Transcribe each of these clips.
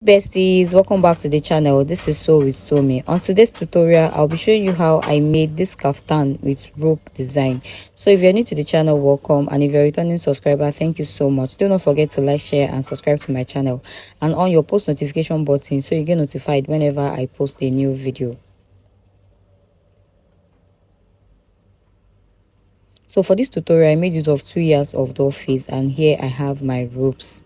Besties, welcome back to the channel. This is So with Somi. On today's tutorial, I'll be showing you how I made this kaftan with rope design. So if you're new to the channel, welcome, and if you're a returning subscriber, thank you so much. Do not forget to like, share, and subscribe to my channel, and on your post notification button so you get notified whenever I post a new video. So for this tutorial, I made use of 2 yards of doll face, and here I have my ropes.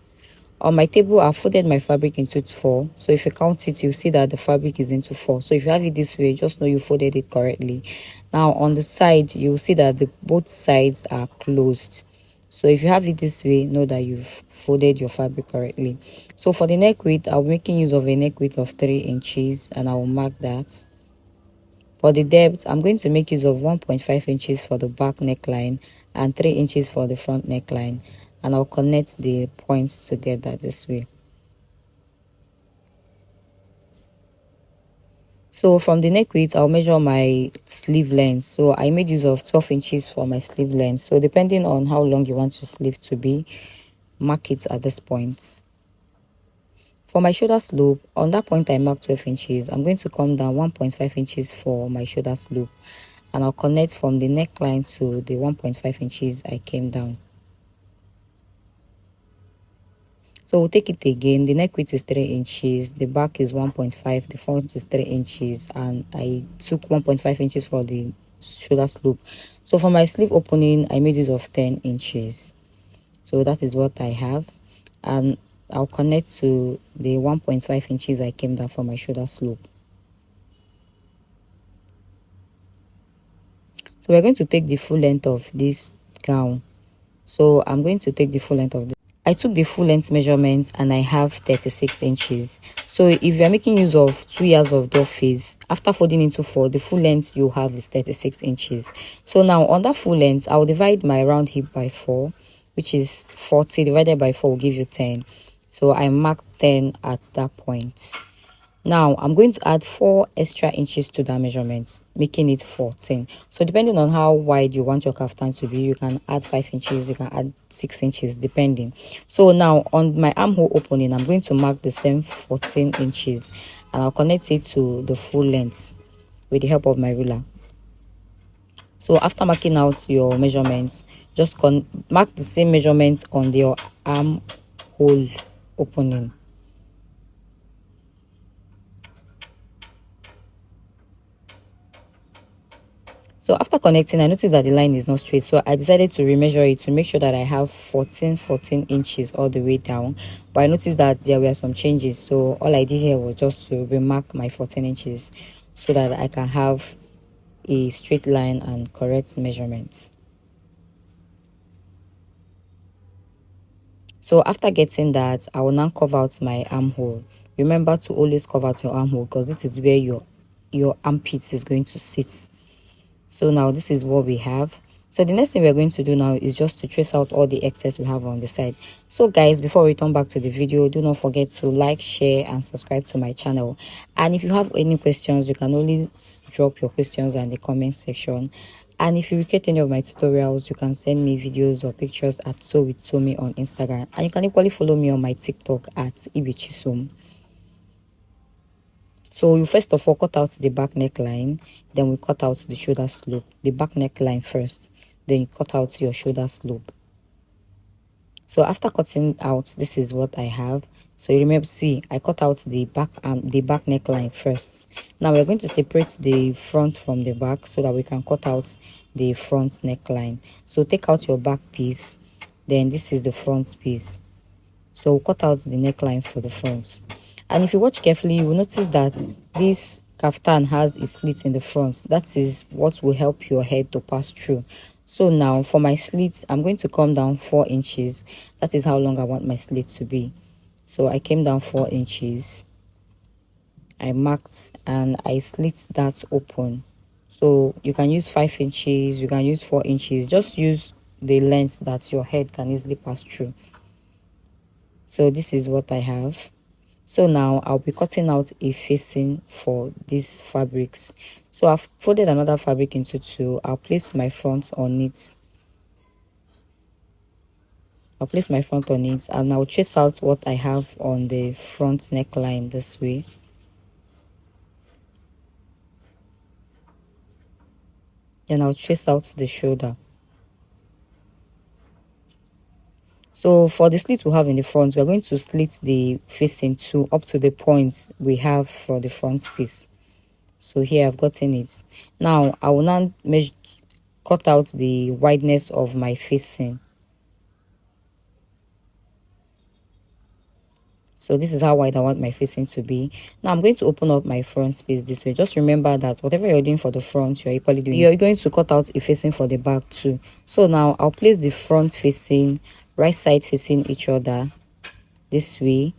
On my table, I folded my fabric into 4. So if you count it, you'll see that the fabric is into 4. So if you have it this way, just know you folded it correctly. Now on the side, you'll see that both sides are closed. So if you have it this way, know that you've folded your fabric correctly. So for the neck width, I'll be making use of a neck width of 3 inches, and I will mark that. For the depth, I'm going to make use of 1.5 inches for the back neckline and 3 inches for the front neckline, and I'll connect the points together this way. So from the neck width, I'll measure my sleeve length. So I made use of 12 inches for my sleeve length. So depending on how long you want your sleeve to be, mark it at this point. For my shoulder slope, on that point I marked 12 inches. I'm going to come down 1.5 inches for my shoulder slope, and I'll connect from the neckline to the 1.5 inches I came down. So we'll take it again. The neck width is 3 inches, the back is 1.5, the front is 3 inches, and I took 1.5 inches for the shoulder slope. So for my sleeve opening, I made use of 10 inches. So that is what I have, and I'll connect to the 1.5 inches I came down for my shoulder slope. So we're going to take the full length of this gown. So I'm going to take the full length of this. I took the full length measurement, and I have 36 inches. So if you're making use of 2 yards of doll face, after folding into 4, the full length you have is 36 inches. So now on that full length, I'll divide my round hip by 4, which is 40 divided by 4 will give you 10. So I marked 10 at that point. Now I'm going to add 4 extra inches to that measurement, making it 14. So depending on how wide you want your kaftan to be, you can add 5 inches, you can add 6 inches, depending. So now on my armhole opening, I'm going to mark the same 14 inches, and I'll connect it to the full length with the help of my ruler. So after marking out your measurements, just mark the same measurement on your armhole opening. So after connecting, I noticed that the line is not straight, so I decided to remeasure it to make sure that I have 14 inches all the way down. But I noticed that there were some changes, so all I did here was just to remark my 14 inches so that I can have a straight line and correct measurements. So after getting that, I will now cover out my armhole. Remember to always cover out your armhole, because this is where your armpit is going to sit. So now this is what we have. So the next thing we're going to do now is just to trace out all the excess we have on the side. So guys, before we return back to the video, do not forget to like, share, and subscribe to my channel. And if you have any questions, you can always drop your questions in the comment section. And if you request any of my tutorials, you can send me videos or pictures at So with Somi on Instagram. And you can equally follow me on my TikTok at Ibichisom. So you first of all cut out the back neckline, then we cut out the shoulder slope. The back neckline first, then you cut out your shoulder slope. So after cutting out, this is what I have. So you remember, see, I cut out the back neckline first. Now we're going to separate the front from the back so that we can cut out the front neckline. So take out your back piece, then this is the front piece. So we'll cut out the neckline for the front. And if you watch carefully, you will notice that this kaftan has a slit in the front. That is what will help your head to pass through. So now for my slit, I'm going to come down 4 inches. That is how long I want my slit to be. So I came down 4 inches. I marked and I slit that open. So you can use 5 inches, you can use 4 inches. Just use the length that your head can easily pass through. So this is what I have. So now I'll be cutting out a facing for these fabrics. So I've folded another fabric into 2. I'll place my front on it. I'll place my front on it, and I'll trace out what I have on the front neckline this way. Then I'll trace out the shoulder. So for the slit we have in the front, we're going to slit the facing to up to the point we have for the front piece. So here I've gotten it. Now I will now cut out the wideness of my facing. So this is how wide I want my facing to be. Now I'm going to open up my front space this way. Just remember that whatever you're doing for the front, you're equally doing. You're going to cut out a facing for the back too. So now I'll place the front facing, right side facing each other this way.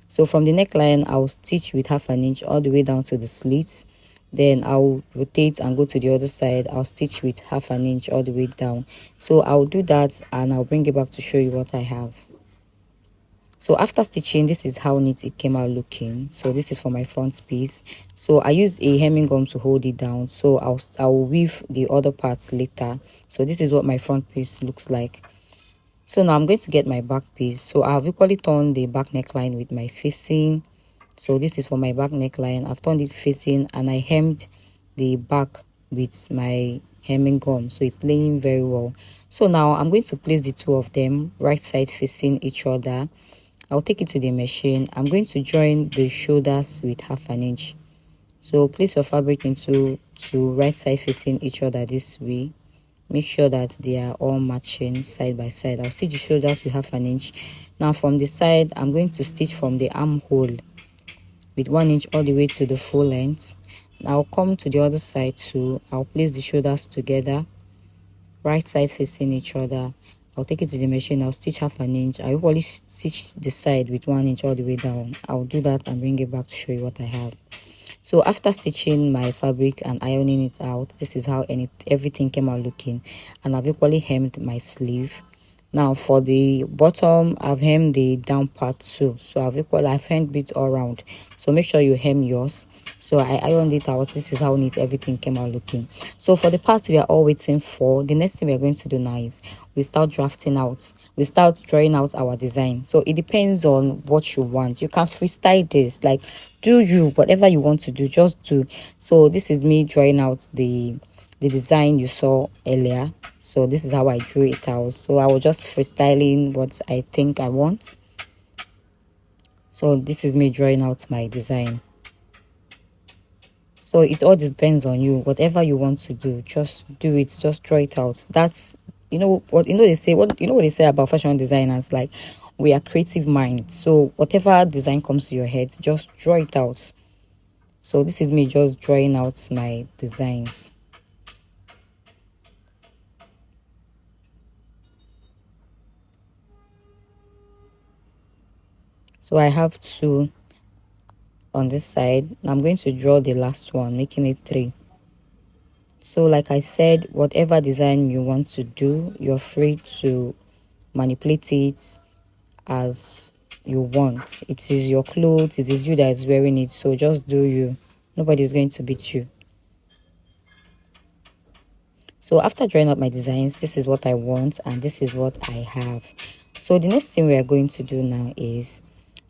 So from the neckline, I'll stitch with 1/2 inch all the way down to the slits. Then I'll rotate and go to the other side. I'll stitch with 1/2 inch all the way down. So I'll do that and I'll bring it back to show you what I have. So after stitching, this is how neat it came out looking. So this is for my front piece. So I use a hemming gum to hold it down. So I'll weave the other parts later. So this is what my front piece looks like. So now I'm going to get my back piece. So I've equally torn the back neckline with my facing. So this is for my back neckline. I've turned it facing and I hemmed the back with my hemming gum, so it's laying very well. So now I'm going to place the two of them right side facing each other. I'll take it to the machine. I'm going to join the shoulders with 1/2 inch. So place your fabric into right side facing each other this way. Make sure that they are all matching side by side. I'll stitch the shoulders with 1/2 inch. Now from the side, I'm going to stitch from the armhole with 1 inch all the way to the full length. Now I'll come to the other side too. I'll place the shoulders together, right side facing each other. I'll take it to the machine. I'll stitch 1/2 inch. I will stitch the side with 1 inch all the way down. I'll do that and bring it back to show you what I have. So after stitching my fabric and ironing it out, this is how everything came out looking. And I've equally hemmed my sleeve. Now for the bottom, I've hemmed the down part too. So I've hemmed it all around. So make sure you hem yours. So I ironed it out. This is how neat everything came out looking. So for the parts we are all waiting for, the next thing we are going to do now is we start drawing out our design. So it depends on what you want. You can freestyle this, like do you, whatever you want to do, just do. So this is me drawing out the design you saw earlier. So this is how I drew it out. So I was just freestyling what I think I want. So this is me drawing out my design. So it all depends on you. Whatever you want to do, just do it. Just draw it out. That's what they say about fashion designers, like we are creative minds. So whatever design comes to your head, just draw it out. So this is me just drawing out my designs. So I have 2 on this side. I'm going to draw the last one, making it 3. So like I said, whatever design you want to do, you're free to manipulate it as you want. It is your clothes, it is you that is wearing it, so just do you. Nobody's going to beat you. So after drawing up my designs, this is what I want and this is what I have. So the next thing we are going to do now is,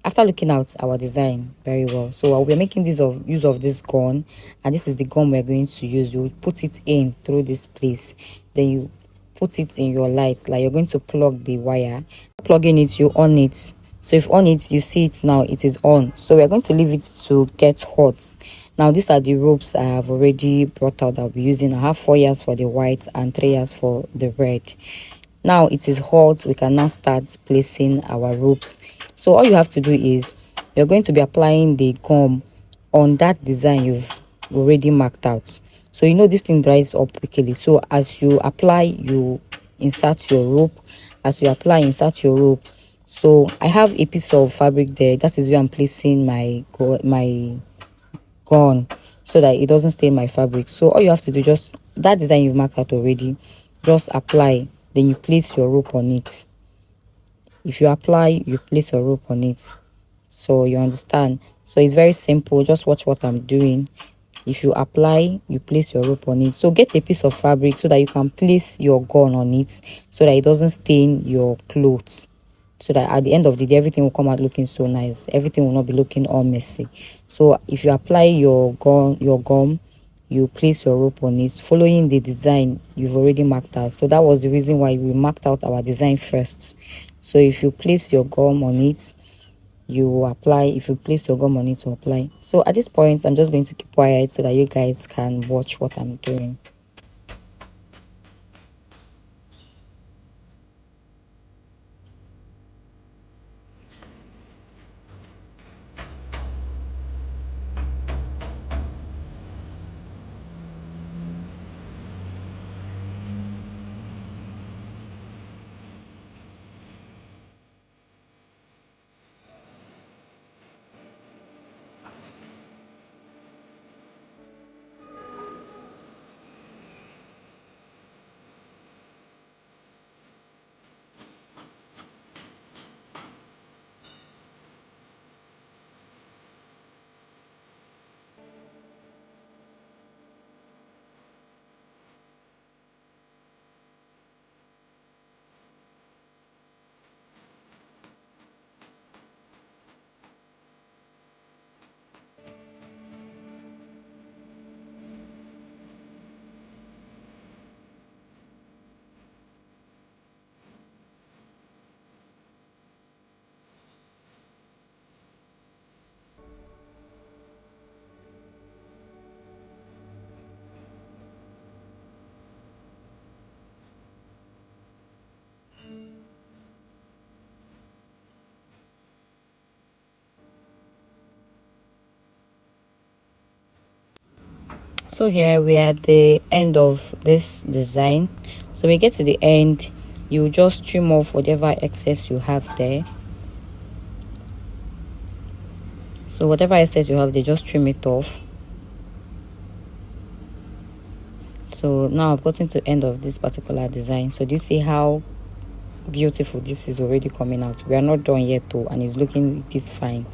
after looking at our design very well, so we're making use of this gun, and this is the gun we're going to use. You put it in through this place, then you put it in your lights, like you're going to plug the wire. Plugging it, you on it. So if on it, you see it now, it is on. So we're going to leave it to get hot. Now these are the ropes I have already brought out that I'll be using. I have 4 yards for the white and 3 yards for the red. Now it is hot. We can now start placing our ropes. So all you have to do is you're going to be applying the gum on that design you've already marked out. So this thing dries up quickly. So as you apply, you insert your rope. As you apply, insert your rope. So I have a piece of fabric there. That is where I'm placing my gun, so that it doesn't stain my fabric. So all you have to do, just that design you've marked out already, just apply. Then you place your rope on it. If you apply, you place your rope on it. So you understand. So it's very simple. Just watch what I'm doing. If you apply, you place your rope on it. So get a piece of fabric so that you can place your gun on it, so that it doesn't stain your clothes. so that at the end of the day everything will come out looking so nice. Everything will not be looking all messy. So if you apply your gum, you place your rope on it following the design you've already marked out. So that was the reason why we marked out our design first. So if you place your gum on it, you apply. If you place your gum on it, to apply. So at this point I'm just going to keep quiet so that you guys can watch what I'm doing. So here we are at the end of this design. So we get to the end, you just trim off whatever excess you have there. So whatever excess you have there, just trim it off. So now I've gotten to the end of this particular design. So do you see how beautiful this is already coming out? We are not done yet though, and it's looking this fine.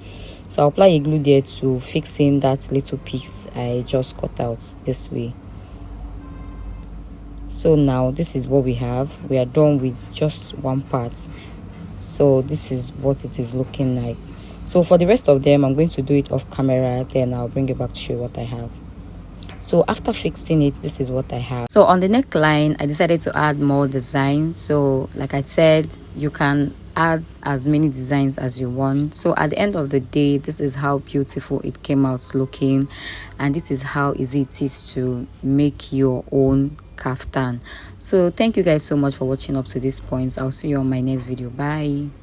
So I'll apply a glue there to fix in that little piece I just cut out this way. So now this is what we have. We are done with just one part. So this is what it is looking like. So for the rest of them, I'm going to do it off camera, then I'll bring it back to show you what I have. So after fixing it, this is what I have. So on the neckline, I decided to add more design. So like I said, you can add as many designs as you want. So at the end of the day, this is how beautiful it came out looking, and this is how easy it is to make your own kaftan. So thank you guys so much for watching up to this point. I'll see you on my next video. Bye.